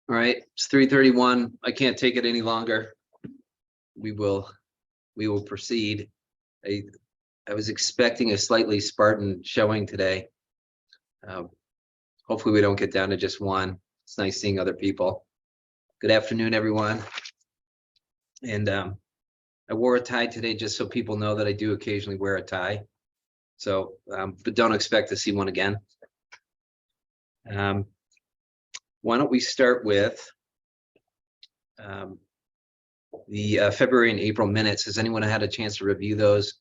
All right, it's 3:31. I can't take it any longer. We will proceed. I was expecting a slightly Spartan showing today. Hopefully we don't get down to just one. It's nice seeing other people. Good afternoon, everyone. And I wore a tie today just so people know that I do occasionally wear a tie. So, but don't expect to see one again. Why don't we start with the February and April minutes? Has anyone had a chance to review those?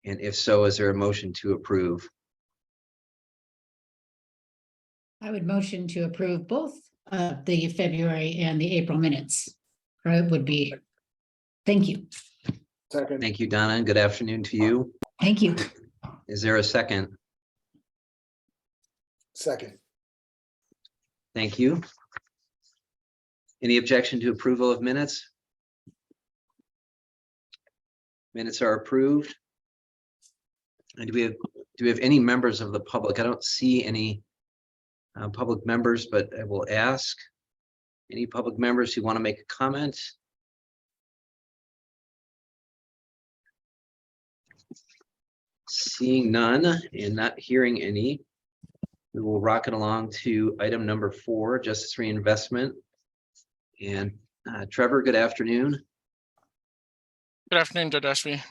And if so, is there a motion to approve? I would motion to approve both the February and the April minutes. Or it would be, thank you. Second. Thank you, Donna, and good afternoon to you. Thank you. Is there a second? Second. Thank you. Any objection to approval of minutes? Minutes are approved. And do we have any members of the public? I don't see any public members, but I will ask any public members who want to make a comment. Seeing none and not hearing any, we will rocket along to item number 4, Justice Reinvestment. And Trevor, good afternoon. Good afternoon, Judge Ashby.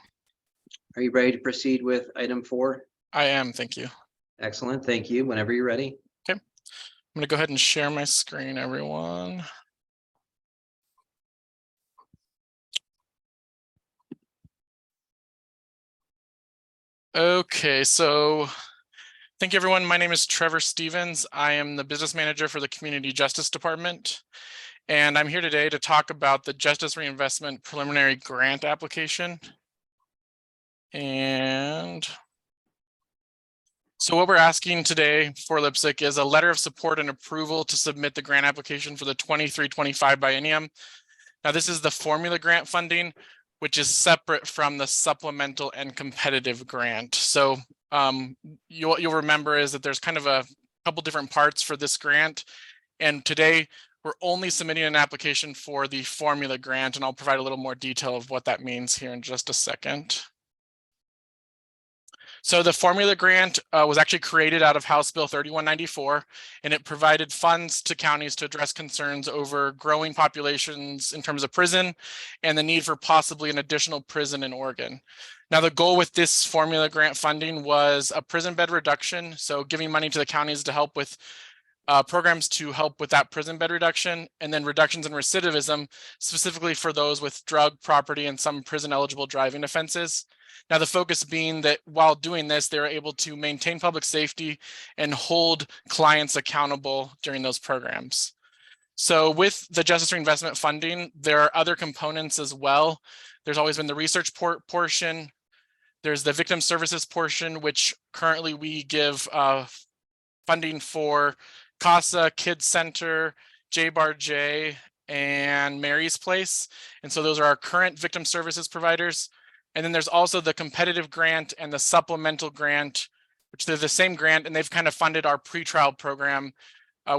Are you ready to proceed with item 4? I am, thank you. Excellent, thank you. Whenever you're ready. I'm going to go ahead and share my screen, everyone. Okay, so thank you, everyone. My name is Trevor Stevens. I am the business manager for the Community Justice Department. And I'm here today to talk about the Justice Reinvestment Preliminary Grant application. And so what we're asking today for LIPSC is a letter of support and approval to submit the grant application for the 23-25 biennium. Now, this is the formula grant funding, which is separate from the supplemental and competitive grant. So you'll remember is that there's kind of a couple different parts for this grant. And today we're only submitting an application for the formula grant, and I'll provide a little more detail of what that means here in just a second. So the formula grant was actually created out of House Bill 3194, and it provided funds to counties to address concerns over growing populations in terms of prison and the need for possibly an additional prison in Oregon. Now, the goal with this formula grant funding was a prison bed reduction, so giving money to the counties to help with programs to help with that prison bed reduction, and then reductions in recidivism, specifically for those with drug, property, and some prison eligible driving offenses. Now, the focus being that while doing this, they're able to maintain public safety and hold clients accountable during those programs. So with the Justice Reinvestment funding, there are other components as well. There's always been the research portion. There's the victim services portion, which currently we give funding for CASA, Kids Center, JBAR-J, and Mary's Place. And so those are our current victim services providers. And then there's also the competitive grant and the supplemental grant, which they're the same grant, and they've kind of funded our pretrial program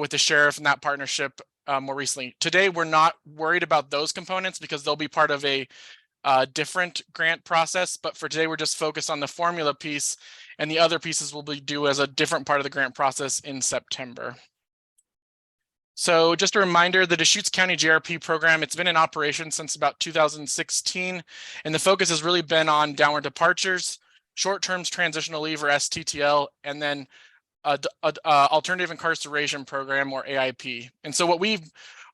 with the sheriff and that partnership more recently. Today, we're not worried about those components because they'll be part of a different grant process. But for today, we're just focused on the formula piece, and the other pieces will be due as a different part of the grant process in September. So just a reminder, the Deschutes County JRP program, it's been in operation since about 2016, and the focus has really been on downward departures, short-term transitional leave or STTL, and then alternative incarceration program or AIP. And so what we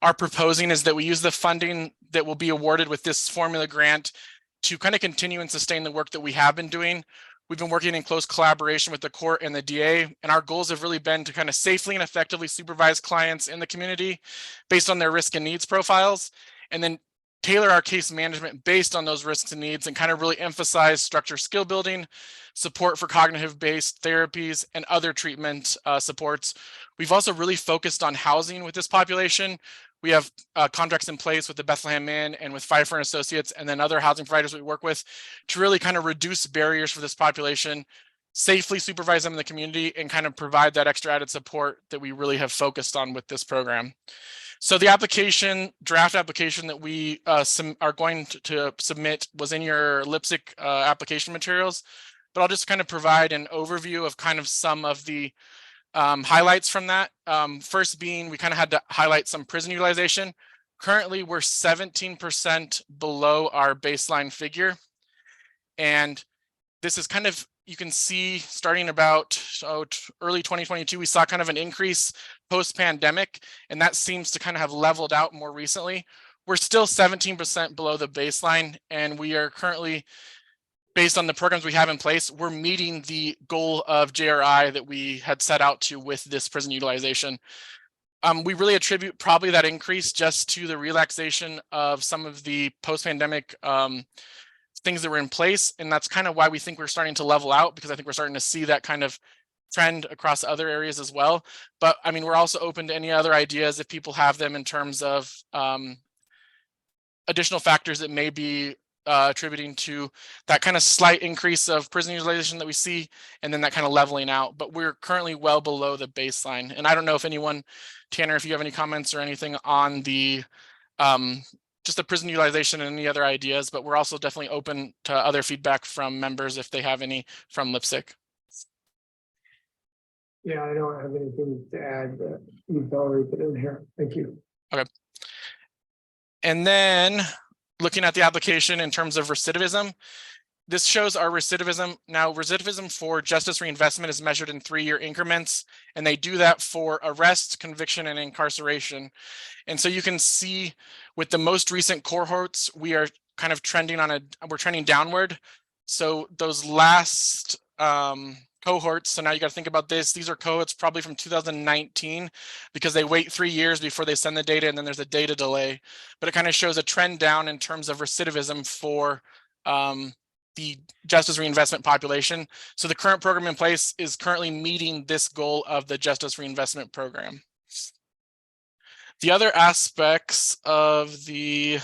are proposing is that we use the funding that will be awarded with this formula grant to kind of continue and sustain the work that we have been doing. We've been working in close collaboration with the court and the DA, and our goals have really been to kind of safely and effectively supervise clients in the community based on their risk and needs profiles, and then tailor our case management based on those risks and needs and kind of really emphasize structure skill building, support for cognitive-based therapies, and other treatment supports. We've also really focused on housing with this population. We have contracts in place with the Bethlehem Inn and with Pfeiffer and Associates, and then other housing providers we work with to really kind of reduce barriers for this population, safely supervise them in the community, and kind of provide that extra added support that we really have focused on with this program. So the draft application that we are going to submit was in your LIPSIC application materials, but I'll just kind of provide an overview of kind of some of the highlights from that. First being, we kind of had to highlight some prison utilization. Currently, we're 17% below our baseline figure. And this is kind of, you can see starting about early 2022, we saw kind of an increase post-pandemic, and that seems to kind of have leveled out more recently. We're still 17% below the baseline, and we are currently, based on the programs we have in place, we're meeting the goal of JRI that we had set out to with this prison utilization. We really attribute probably that increase just to the relaxation of some of the post-pandemic things that were in place. And that's kind of why we think we're starting to level out, because I think we're starting to see that kind of trend across other areas as well. But I mean, we're also open to any other ideas if people have them in terms of additional factors that may be attributing to that kind of slight increase of prison utilization that we see, and then that kind of leveling out. But we're currently well below the baseline. And I don't know if anyone, Tanner, if you have any comments or anything on the just the prison utilization and any other ideas, but we're also definitely open to other feedback from members if they have any from LIPSIC. Yeah, I don't have anything to add. You've already put in here. Thank you. Okay. And then looking at the application in terms of recidivism, this shows our recidivism. Now, recidivism for justice reinvestment is measured in 3-year increments, and they do that for arrest, conviction, and incarceration. And so you can see with the most recent cohorts, we are kind of trending we're trending downward. So those last cohorts, so now you got to think about this. These are cohorts probably from 2019, because they wait 3 years before they send the data, and then there's a data delay. But it kind of shows a trend down in terms of recidivism for the justice reinvestment population. So the current program in place is currently meeting this goal of the justice reinvestment program. The other aspects of the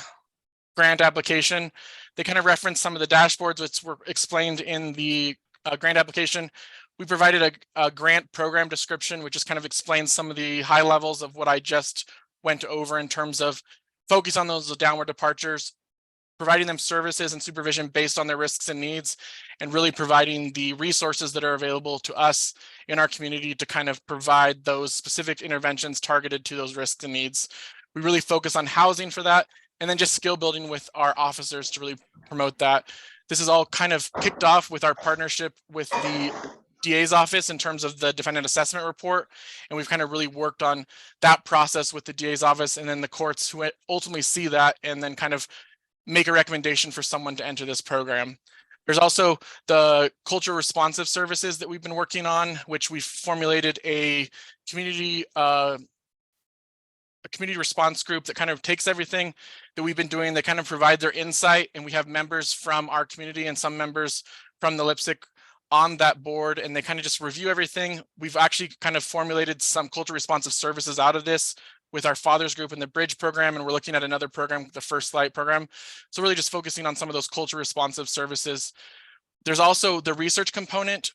grant application, they kind of reference some of the dashboards which were explained in the grant application. We provided a grant program description, which just kind of explains some of the high levels of what I just went over in terms of focus on those downward departures, providing them services and supervision based on their risks and needs, and really providing the resources that are available to us in our community to kind of provide those specific interventions targeted to those risks and needs. We really focus on housing for that, and then just skill building with our officers to really promote that. This is all kind of kicked off with our partnership with the DA's office in terms of the defendant assessment report. And we've kind of really worked on that process with the DA's office, and then the courts who ultimately see that and then kind of make a recommendation for someone to enter this program. There's also the culture responsive services that we've been working on, which we've formulated a community response group that kind of takes everything that we've been doing. They kind of provide their insight, and we have members from our community and some members from the LIPSIC on that board, and they kind of just review everything. We've actually kind of formulated some culture responsive services out of this with our fathers group in the Bridge program, and we're looking at another program, the First Light program. So really just focusing on some of those culture responsive services. There's also the research component.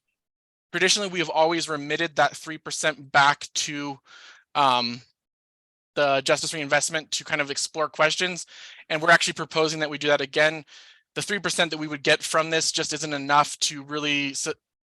Traditionally, we have always remitted that 3% back to the justice reinvestment to kind of explore questions. And we're actually proposing that we do that again. The 3% that we would get from this just isn't enough to really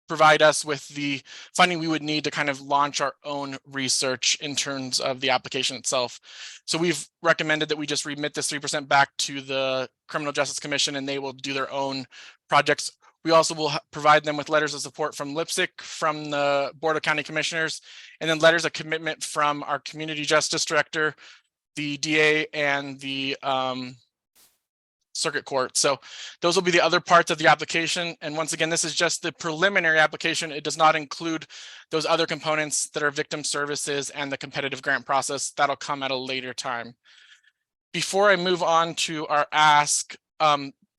provide us with the funding we would need to kind of launch our own research in terms of the application itself. So we've recommended that we just remit this 3% back to the Criminal Justice Commission, and they will do their own projects. We also will provide them with letters of support from LIPSIC, from the Board of County Commissioners, and then letters of commitment from our Community Justice Director, the DA, and the Circuit Court. So those will be the other parts of the application. And once again, this is just the preliminary application. It does not include those other components that are victim services and the competitive grant process. That'll come at a later time. Before I move on to our ask,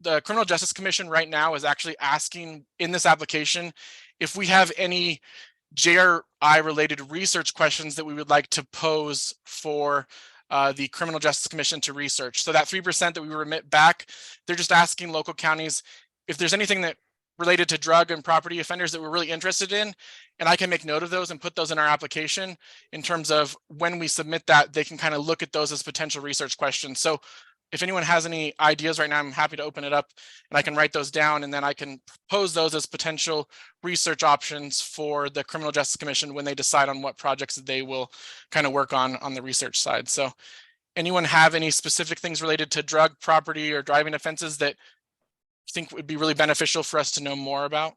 the Criminal Justice Commission right now is actually asking in this application if we have any JRI related research questions that we would like to pose for the Criminal Justice Commission to research. So that 3% that we remit back, they're just asking local counties if there's anything that related to drug and property offenders that we're really interested in. And I can make note of those and put those in our application in terms of when we submit that, they can kind of look at those as potential research questions. So if anyone has any ideas right now, I'm happy to open it up and I can write those down, and then I can propose those as potential research options for the Criminal Justice Commission when they decide on what projects that they will kind of work on the research side. So anyone have any specific things related to drug, property, or driving offenses that you think would be really beneficial for us to know more about?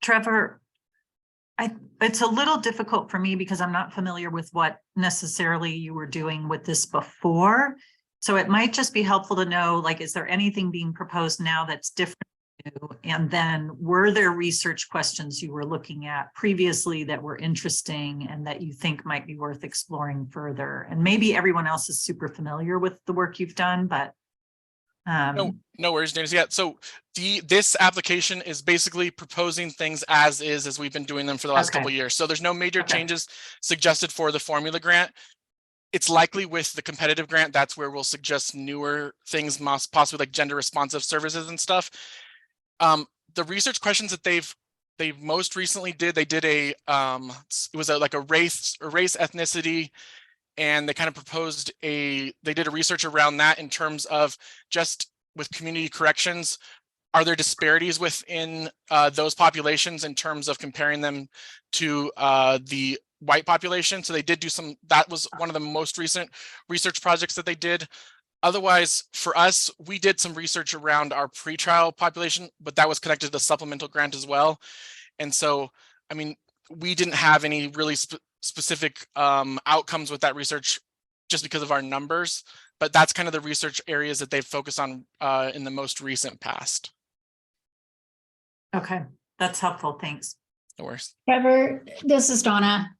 Trevor, it's a little difficult for me because I'm not familiar with what necessarily you were doing with this before. So it might just be helpful to know, like, is there anything being proposed now that's different? And then were there research questions you were looking at previously that were interesting and that you think might be worth exploring further? And maybe everyone else is super familiar with the work you've done, but No worries, James. Yeah, so this application is basically proposing things as is, as we've been doing them for the last couple of years. So there's no major changes suggested for the formula grant. It's likely with the competitive grant, that's where we'll suggest newer things, possibly like gender responsive services and stuff. The research questions that they've most recently did, they did it was like a race ethnicity, and they kind of proposed they did a research around that in terms of just with community corrections, are there disparities within those populations in terms of comparing them to the white population? So they did do that was one of the most recent research projects that they did. Otherwise, for us, we did some research around our pretrial population, but that was connected to the supplemental grant as well. And so, I mean, we didn't have any really specific outcomes with that research just because of our numbers, but that's kind of the research areas that they've focused on in the most recent past. okay, that's helpful. Thanks. No worries. Trevor, this is Donna.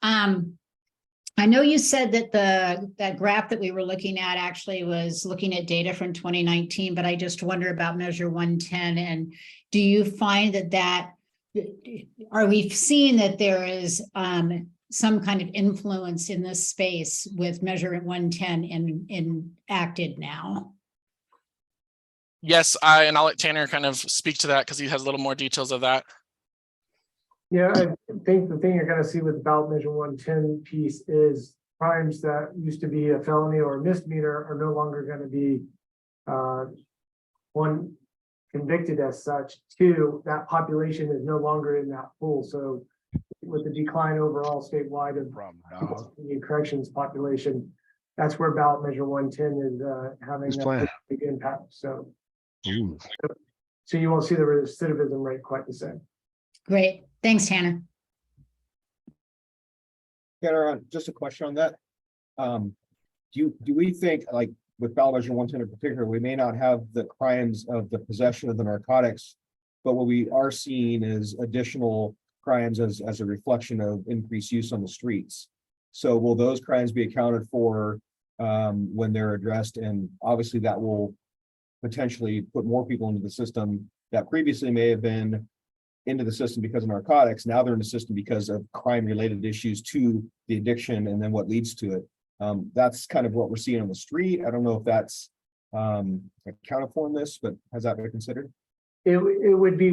I know you said that that graph that we were looking at actually was looking at data from 2019, but I just wonder about Measure 110. And do you find that are we seeing that there is some kind of influence in this space with Measure 110 enacted now? Yes, and I'll let Tanner kind of speak to that because he has a little more details of that. Yeah, I think the thing you're gonna see with the ballot measure 110 piece is crimes that used to be a felony or a misdemeanor are no longer gonna be one, convicted as such. Two, that population is no longer in that pool. So with the decline overall statewide of the corrections population, that's where ballot measure 110 is having a big impact. So you won't see the recidivism rate quite the same. Great. Thanks, Tanner. Tanner, just a question on that. Do we think, like with ballot measure 110 in particular, we may not have the crimes of the possession of the narcotics, but what we are seeing is additional crimes as a reflection of increased use on the streets. So will those crimes be accounted for when they're addressed? And obviously that will potentially put more people into the system that previously may have been into the system because of narcotics. Now they're in the system because of crime related issues to the addiction and then what leads to it. That's kind of what we're seeing on the street. I don't know if that's accounted for in this, but has that been considered? It would be,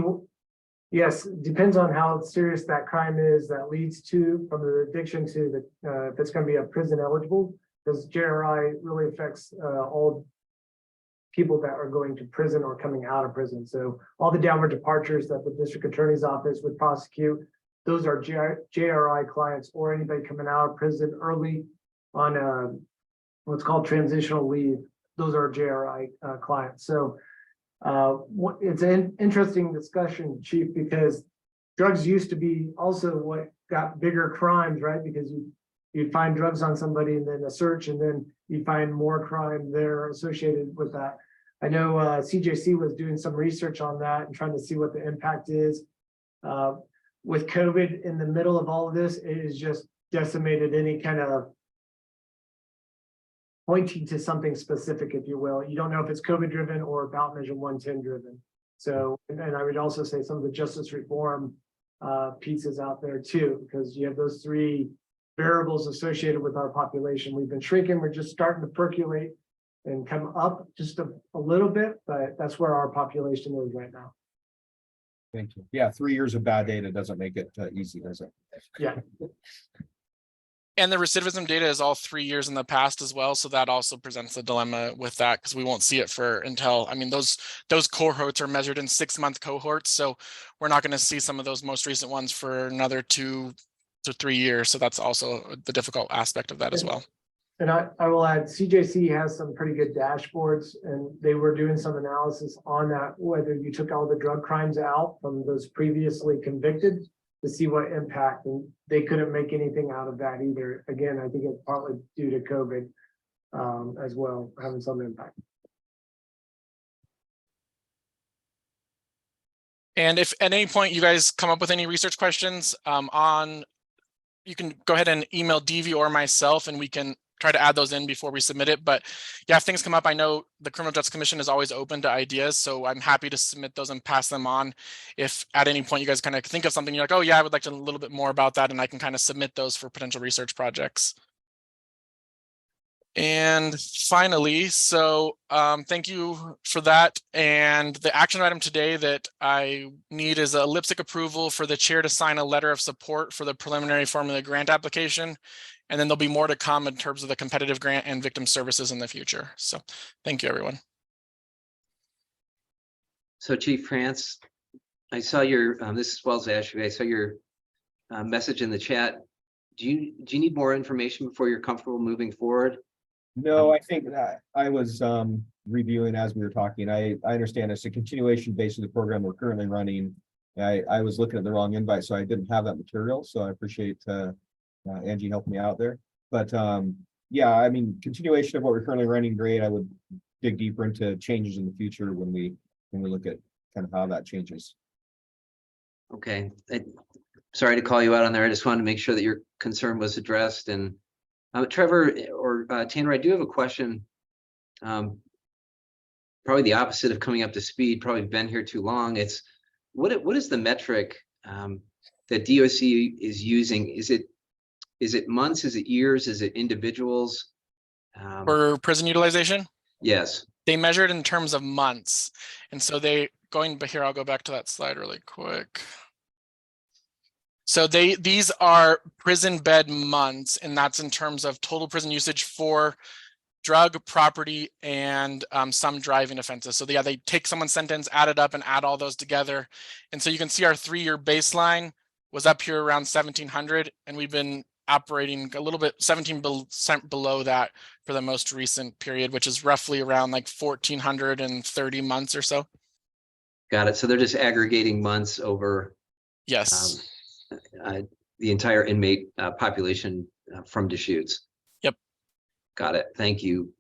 yes, depends on how serious that crime is that leads to, from the addiction to the, if it's going to be a prison eligible, because JRI really affects all people that are going to prison or coming out of prison. So all the downward departures that the district attorney's office would prosecute, those are JRI clients or anybody coming out of prison early on what's called transitional leave. Those are JRI clients. So it's an interesting discussion, Chief, because drugs used to be also what got bigger crimes, right? Because you'd find drugs on somebody and then a search, and then you'd find more crime there associated with that. I know CJC was doing some research on that and trying to see what the impact is. With COVID in the middle of all of this, it has just decimated any kind of pointing to something specific, if you will. You don't know if it's COVID driven or ballot measure 110 driven. So, and I would also say some of the justice reform pieces out there too, because you have those three variables associated with our population. We've been shrinking, we're just starting to percolate and come up just a little bit, but that's where our population is right now. Thank you. Yeah, 3 years of bad data doesn't make it easy, does it? Yeah. And the recidivism data is all 3 years in the past as well. So that also presents a dilemma with that because we won't see it for until, I mean, those cohorts are measured in 6-month cohorts. So we're not going to see some of those most recent ones for another 2 to 3 years. So that's also the difficult aspect of that as well. And I will add, CJC has some pretty good dashboards, and they were doing some analysis on that, whether you took all the drug crimes out from those previously convicted to see what impact, and they couldn't make anything out of that either. Again, I think it's partly due to COVID as well, having some impact. And if at any point you guys come up with any research questions you can go ahead and email DV or myself and we can try to add those in before we submit it. But yeah, if things come up, I know the Criminal Justice Commission is always open to ideas. So I'm happy to submit those and pass them on. If at any point you guys kind of think of something, you're like, oh yeah, I would like to know a little bit more about that. And I can kind of submit those for potential research projects. And finally, so thank you for that. And the action item today that I need is a LPSC approval for the chair to sign a letter of support for the preliminary formula grant application. And then there'll be more to come in terms of the competitive grant and victim services in the future. So thank you, everyone. So Chief France, I saw your, this is Wells Ashby, I saw your message in the chat. Do you need more information before you're comfortable moving forward? No, I think that I was reviewing as we were talking. I understand it's a continuation based on the program we're currently running. I was looking at the wrong invite, so I didn't have that material. So I appreciate Angie helping me out there. But yeah, I mean, continuation of what we're currently running, great. I would dig deeper into changes in the future when we look at kind of how that changes. Okay, sorry to call you out on there. I just wanted to make sure that your concern was addressed. And Trevor or Tanner, I do have a question. Probably the opposite of coming up to speed. Probably been here too long. It's what is the metric that DOC is using? Is it months? Is it years? Is it individuals? For prison utilization? Yes. They measured in terms of months. And so here, I'll go back to that slide really quick. So these are prison bed months, and that's in terms of total prison usage for drug, property, and some driving offenses. So yeah, they take someone's sentence, add it up, and add all those together. And so you can see our 3-year baseline was up here around 1,700, and we've been operating a little bit 17% below that for the most recent period, which is roughly around like 1,430 months or so. Got it. So they're just aggregating months over Yes. The entire inmate population from Deschutes. Yep. Got it. Thank you.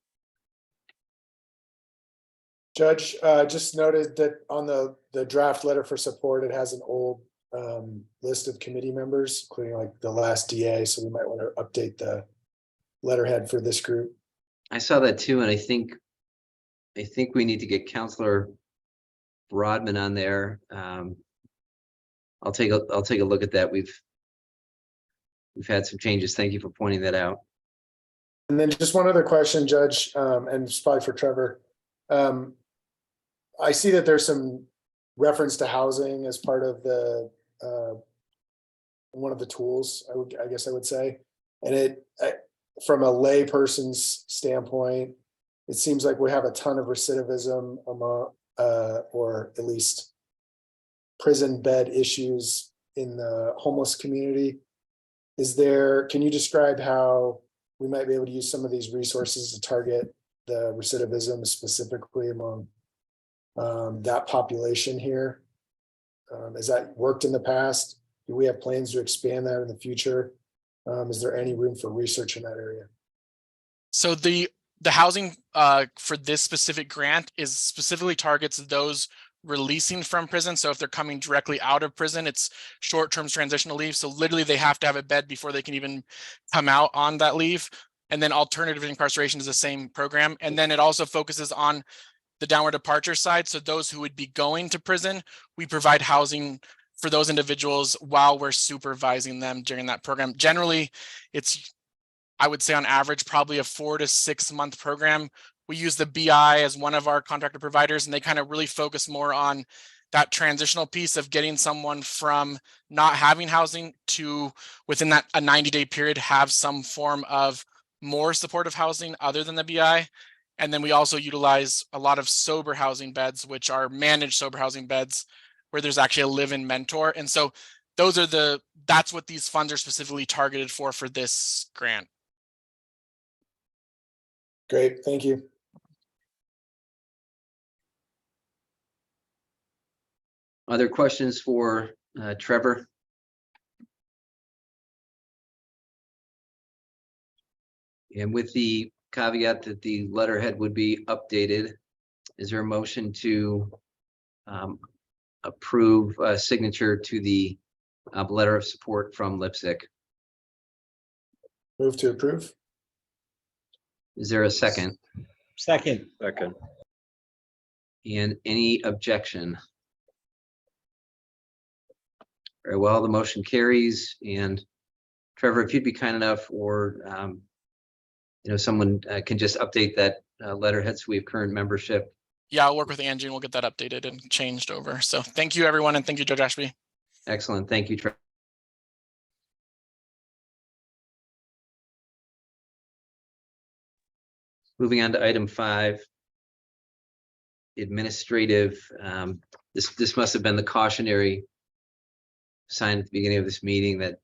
Judge, just noted that on the draft letter for support, it has an old list of committee members, including like the last DA. So we might want to update the letterhead for this group. I saw that too, and I think we need to get Counselor Broadman on there. I'll take a look at that. We've had some changes. Thank you for pointing that out. And then just one other question, Judge, and it's probably for Trevor. I see that there's some reference to housing as part of the one of the tools, I guess I would say. And from a lay person's standpoint, it seems like we have a ton of recidivism among, or at least prison bed issues in the homeless community. Can you describe how we might be able to use some of these resources to target the recidivism specifically among that population here? Has that worked in the past? Do we have plans to expand that in the future? Is there any room for research in that area? So the housing for this specific grant is specifically targets those releasing from prison. So if they're coming directly out of prison, it's short-term transitional leave. So literally they have to have a bed before they can even come out on that leave. And then alternative incarceration is the same program. And then it also focuses on the downward departure side. So those who would be going to prison, we provide housing for those individuals while we're supervising them during that program. Generally, it's, I would say on average, probably a 4 to 6 month program. We use the BI as one of our contractor providers, and they kind of really focus more on that transitional piece of getting someone from not having housing to within that a 90-day period have some form of more supportive housing other than the BI. And then we also utilize a lot of sober housing beds, which are managed sober housing beds where there's actually a live-in mentor. And so those are that's what these funds are specifically targeted for this grant. Great, thank you. Other questions for Trevor? And with the caveat that the letterhead would be updated, is there a motion to approve a signature to the letter of support from Lipsick? Move to approve. Is there a second? Second. And any objection? Very well, the motion carries. And Trevor, if you'd be kind enough, or someone can just update that letterhead so we have current membership. Yeah, I'll work with Angie and we'll get that updated and changed over. So thank you, everyone. And thank you, Judge Ashby. Excellent. Thank you, Trevor. Moving on to item 5. Administrative. This must have been the cautionary sign at the beginning of this meeting that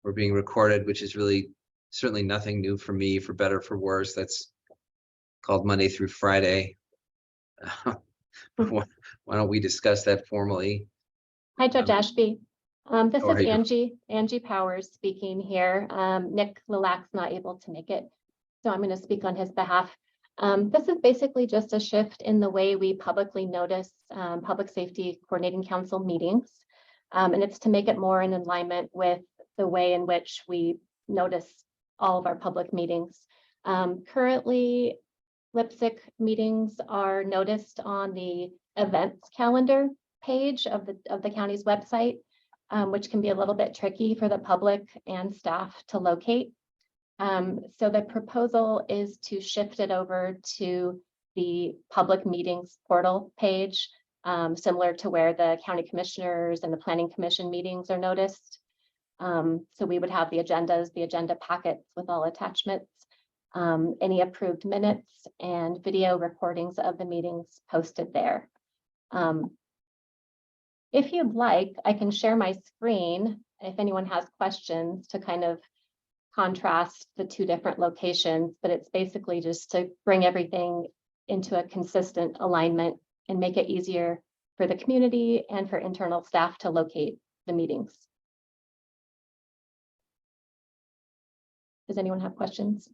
we're being recorded, which is really certainly nothing new for me, for better or for worse. That's called Monday through Friday. Why don't we discuss that formally? Hi, Judge Ashby. This how are is you? Angie Powers speaking here. Nick Lilak's not able to make it, so I'm going to speak on his behalf. This is basically just a shift in the way we publicly notice Public Safety Coordinating Council meetings. And it's to make it more in alignment with the way in which we notice all of our public meetings. Currently, Lipsick meetings are noticed on the events calendar page of the county's website, which can be a little bit tricky for the public and staff to locate. So the proposal is to shift it over to the public meetings portal page, similar to where the county commissioners and the planning commission meetings are noticed. So we would have the agendas, the agenda packets with all attachments, any approved minutes and video recordings of the meetings posted there. If you'd like, I can share my screen if anyone has questions to kind of contrast the two different locations, but it's basically just to bring everything into a consistent alignment and make it easier for the community and for internal staff to locate the meetings. Does anyone have questions?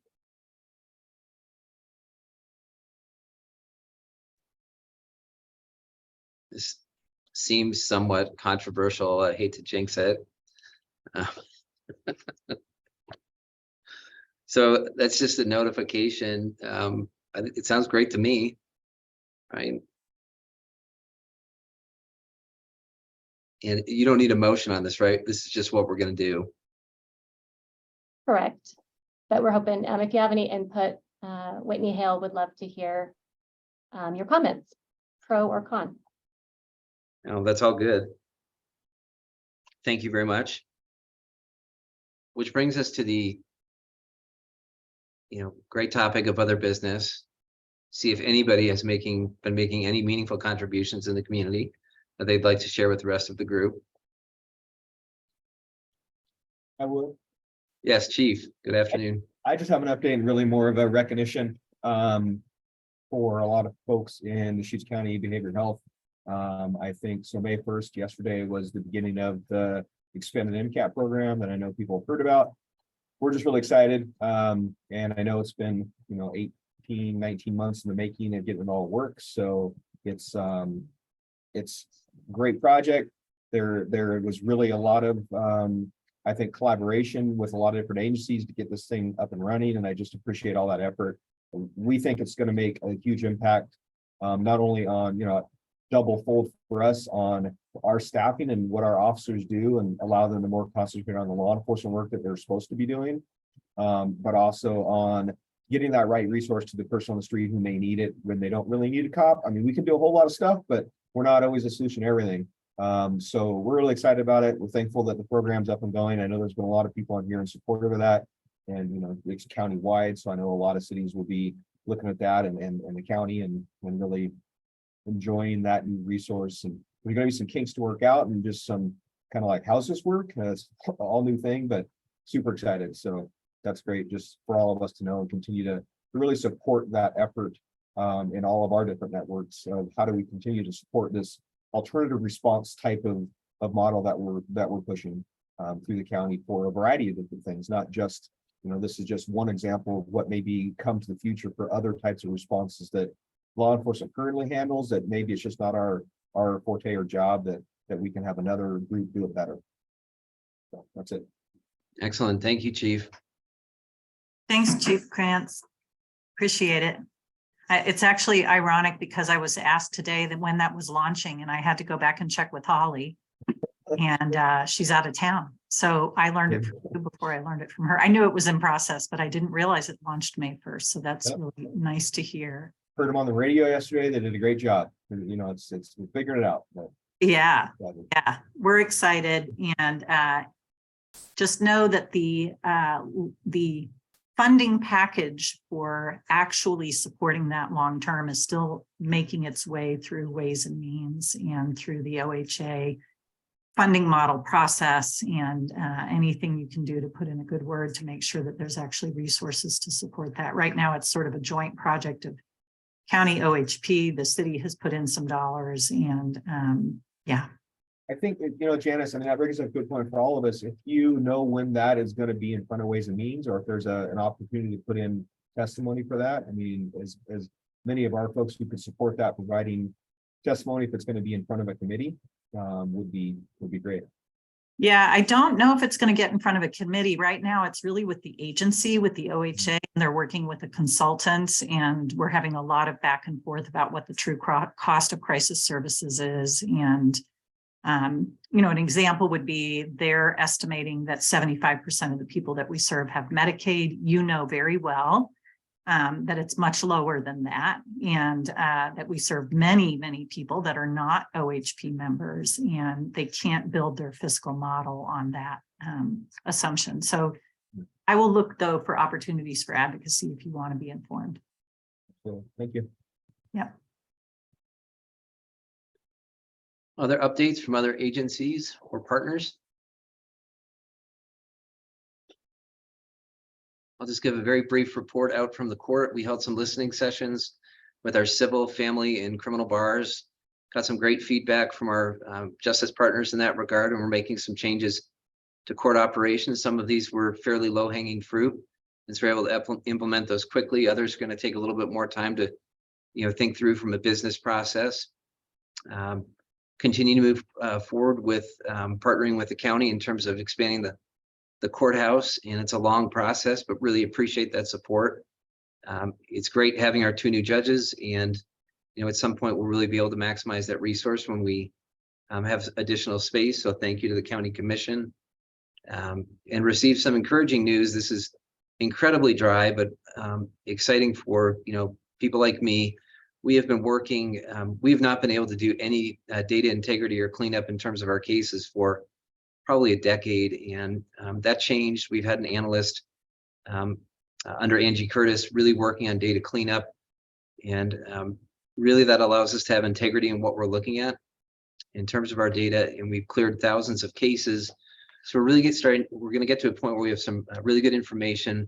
This seems somewhat controversial. I hate to jinx it. So that's just a notification. It sounds great to me, right? And you don't need a motion on this, right? This is just what we're going to do. Correct. But we're hoping, if you have any input, Whitney Hale would love to hear your comments, pro or con. No, that's all good. Thank you very much. Which brings us to the great topic of other business. See if anybody has been making any meaningful contributions in the community that they'd like to share with the rest of the group. I will. Yes, Chief. Good afternoon. I just have an update and really more of a recognition for a lot of folks in the Deschutes County behavioral health. I think so. May 1st, yesterday, was the beginning of the expanded MCAT program that I know people have heard about. We're just really excited. And I know it's been, 18, 19 months in the making of getting it all work. So it's a great project. There was really a lot of, I think, collaboration with a lot of different agencies to get this thing up and running. And I just appreciate all that effort. We think it's going to make a huge impact, not only on, double fold for us on our staffing and what our officers do and allow them to more concentrate on the law enforcement work that they're supposed to be doing. But also on getting that right resource to the person on the street who may need it when they don't really need a cop. I mean, we can do a whole lot of stuff, but we're not always a solution to everything. So we're really excited about it. We're thankful that the program's up and going. I know there's been a lot of people on here in support of that. And, you know, it's county-wide, so I know a lot of cities will be looking at that and the county and really enjoying that new resource. And there's gonna be some kinks to work out and just some kind of like, how's this work? It's all new thing, but super excited. So that's great, just for all of us to know and continue to really support that effort in all of our different networks of how do we continue to support this alternative response type of model that we're pushing through the county for a variety of different things, not just, you know, this is just one example of what maybe come to the future for other types of responses that law enforcement currently handles, that maybe it's just not our forte or job, that we can have another group do it better. So that's it. Excellent. Thank you, Chief. Thanks, Chief Krantz. Appreciate it. It's actually ironic because I was asked today that when that was launching and I had to go back and check with Holly and she's out of town. So I learned it from you before I learned it from her. I knew it was in process, but I didn't realize it launched May 1st. So that's really nice to hear. Heard them on the radio yesterday. They did a great job. You know, it's we're figuring it out. But Yeah, we're excited and just know that the funding package for actually supporting that long term is still making its way through Ways and Means and through the OHA funding model process, and anything you can do to put in a good word to make sure that there's actually resources to support that. Right now, it's sort of a joint project of county OHP. The city has put in some dollars, and yeah. I think, you know, Janice, I mean, that brings up a good point for all of us. If you know when that is going to be in front of Ways and Means, or if there's an opportunity to put in testimony for that, I mean, as many of our folks who could support that, providing testimony if it's going to be in front of a committee, would be great. Yeah, I don't know if it's going to get in front of a committee. Right now, it's really with the agency, with the OHA, and they're working with a consultant, and we're having a lot of back and forth about what the true cost of crisis services is. And you know, an example would be they're estimating that 75% of the people that we serve have Medicaid. You know very well that it's much lower than that, and that we serve many, many people that are not OHP members, and they can't build their fiscal model on that assumption. So I will look, though, for opportunities for advocacy if you want to be informed. So thank you. Yeah. Other updates from other agencies or partners? I'll just give a very brief report out from the court. We held some listening sessions with our civil, family, and criminal bars. Got some great feedback from our justice partners in that regard, and we're making some changes to court operations. Some of these were fairly low-hanging fruit, and so we're able to implement those quickly. Others are going to take a little bit more time to, you know, think through from a business process. Continue to move forward with partnering with the county in terms of expanding the courthouse, and it's a long process, but really appreciate that support. It's great having our 2 new judges, and you know, at some point we'll really be able to maximize that resource when we have additional space. So thank you to the county commission, and receive some encouraging news. This is incredibly dry, but exciting for, you know, people like me. We have been working, we have not been able to do any data integrity or cleanup in terms of our cases for probably a decade, and that changed. We've had an analyst under Angie Curtis really working on data cleanup, and really that allows us to have integrity in what we're looking at in terms of our data, and we've cleared thousands of cases. So we're really we're going to get to a point where we have some really good information,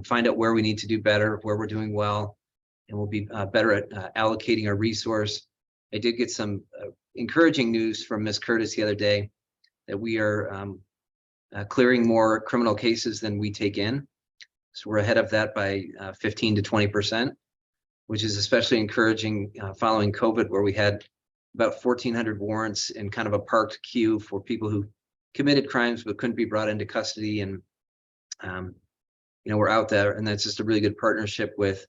find out where we need to do better, where we're doing well, and we'll be better at allocating our resource. I did get some encouraging news from Ms. Curtis the other day that we are clearing more criminal cases than we take in. So we're ahead of that by 15 to 20%, which is especially encouraging following COVID, where we had about 1,400 warrants in kind of a parked queue for people who committed crimes but couldn't be brought into custody. And you know, we're out there, and that's just a really good partnership with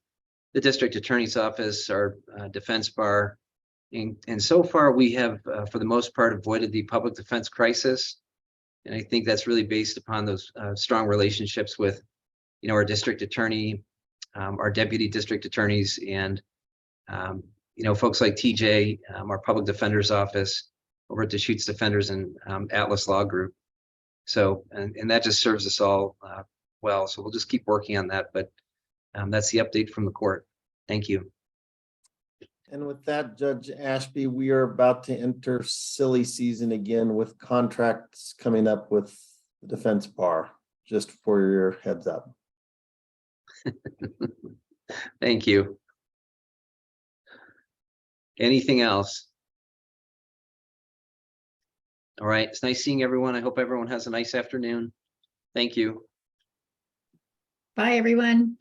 the district attorney's office, our defense bar, And so far, we have, for the most part, avoided the public defense crisis. And I think that's really based upon those strong relationships with, our district attorney, our deputy district attorneys, and, folks like TJ, our public defender's office over at Deschutes Defenders and Atlas Law Group. So, and that just serves us all well. So we'll just keep working on that. But that's the update from the court. Thank you. And with that, Judge Ashby, we are about to enter silly season again with contracts coming up with the defense bar, just for your heads up. Thank you. Anything else? All right. It's nice seeing everyone. I hope everyone has a nice afternoon. Thank you. Bye, everyone.